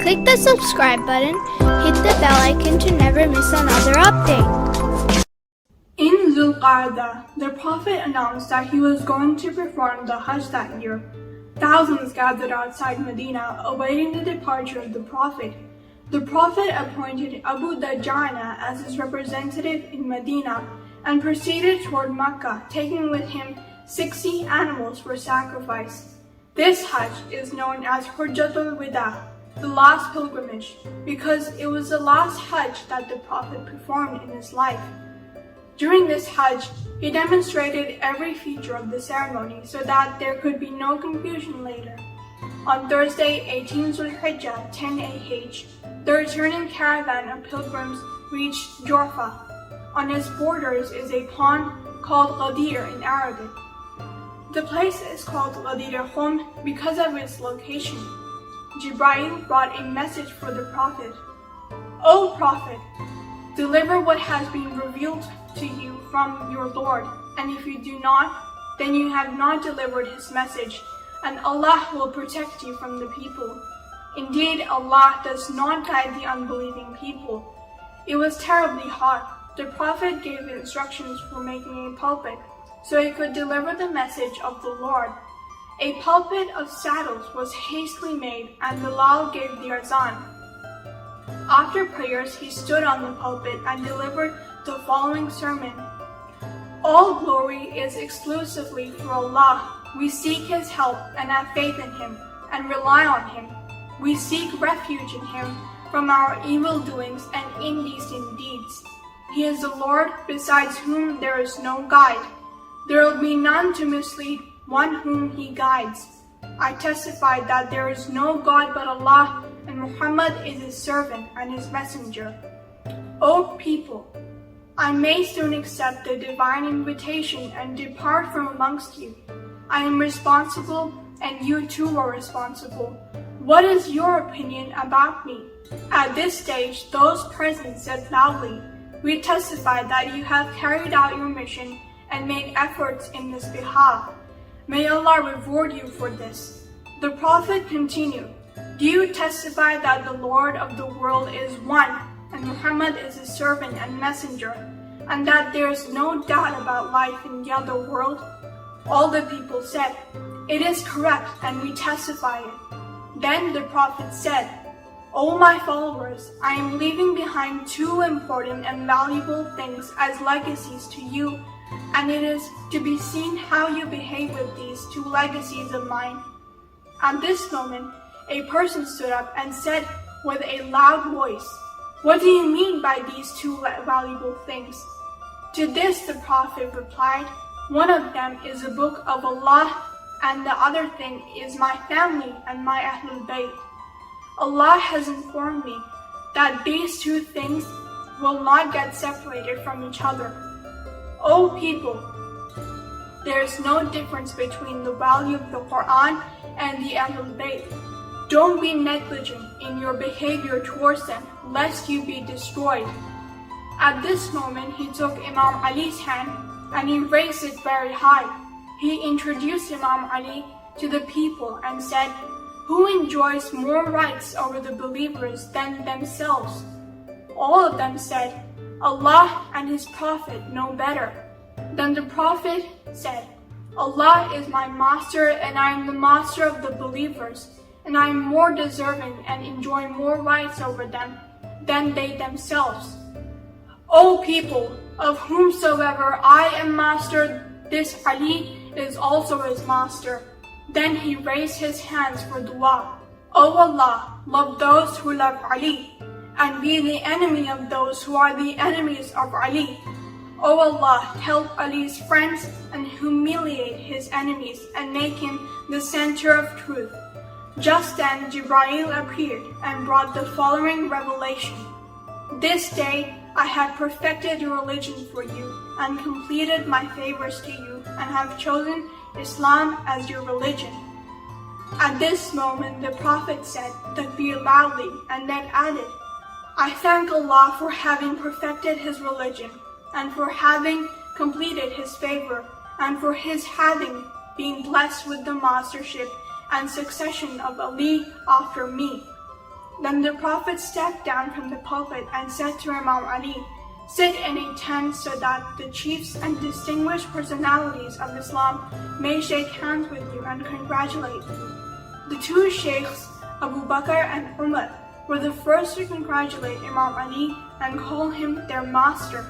Click the subscribe button, hit the bell icon to never miss another update. In Zulqa'dah, the Prophet announced that he was going to perform the Hajj that year. Thousands gathered outside Medina, awaiting the departure of the Prophet. The Prophet appointed Abu Dajjana as his representative in Medina and proceeded toward Mecca, taking with him 60 animals for sacrifice. This Hajj is known as Hujjatul Wida, the last pilgrimage, because it was the last Hajj that the Prophet performed in his life. During this Hajj, he demonstrated every feature of the ceremony so that there could be no confusion later. On Thursday, 18 Zulhijjah, 10 AH, the returning caravan of pilgrims reached Jorfa. On its borders is a pond called Ghadir in Arabic. The place is called Ghadir Khum because of its location. Jibreel brought a message for the Prophet. O Prophet, deliver what has been revealed to you from your Lord, and if you do not, then you have not delivered his message, and Allah will protect you from the people. Indeed, Allah does not guide the unbelieving people. It was terribly hot. The Prophet gave instructions for making a pulpit, so he could deliver the message of the Lord. A pulpit of saddles was hastily made, and Bilal gave the azan. After prayers, he stood on the pulpit and delivered the following sermon. All glory is exclusively for Allah. We seek His help and have faith in Him and rely on Him. We seek refuge in Him from our evil doings and indecent deeds. He is the Lord besides whom there is no guide. There will be none to mislead one whom He guides. I testify that there is no God but Allah, and Muhammad is His servant and His messenger. O people, I may soon accept the divine invitation and depart from amongst you. I am responsible, and you too are responsible. What is your opinion about me? At this stage, those present said loudly, We testify that you have carried out your mission and made efforts in this behalf. May Allah reward you for this. The Prophet continued, Do you testify that the Lord of the world is one, and Muhammad is his servant and messenger, and that there is no doubt about life in the other world? All the people said, It is correct, and we testify it. Then the Prophet said, O my followers, I am leaving behind two important and valuable things as legacies to you, and it is to be seen how you behave with these two legacies of mine. At this moment, a person stood up and said with a loud voice, What do you mean by these two valuable things? To this the Prophet replied, One of them is the book of Allah, and the other thing is my family and my Ahlul Bayt. Allah has informed me that these two things will not get separated from each other. O people, there is no difference between the value of the Quran and the Ahlul Bayt. Don't be negligent in your behavior towards them, lest you be destroyed. At this moment, he took Imam Ali's hand and he raised it very high. He introduced Imam Ali to the people and said, Who enjoys more rights over the believers than themselves? All of them said, Allah and His Prophet know better. Then the Prophet said, Allah is my master, and I am the master of the believers, and I am more deserving and enjoy more rights over them than they themselves. O people, of whomsoever I am master, this Ali is also his master. Then he raised his hands for dua. O Allah, love those who love Ali, and be the enemy of those who are the enemies of Ali. O Allah, help Ali's friends and humiliate his enemies and make him the center of truth. Just then Jibreel appeared and brought the following revelation. This day I have perfected your religion for you and completed my favors to you and have chosen Islam as your religion. At this moment the Prophet said Takbir loudly and then added, I thank Allah for having perfected His religion and for having completed His favor and for His having been blessed with the mastership and succession of Ali after me. Then the Prophet stepped down from the pulpit and said to Imam Ali, "Sit in a tent so that the chiefs and distinguished personalities of Islam may shake hands with you and congratulate you." The two sheikhs, Abu Bakr and Umar, were the first to congratulate Imam Ali and call him their master.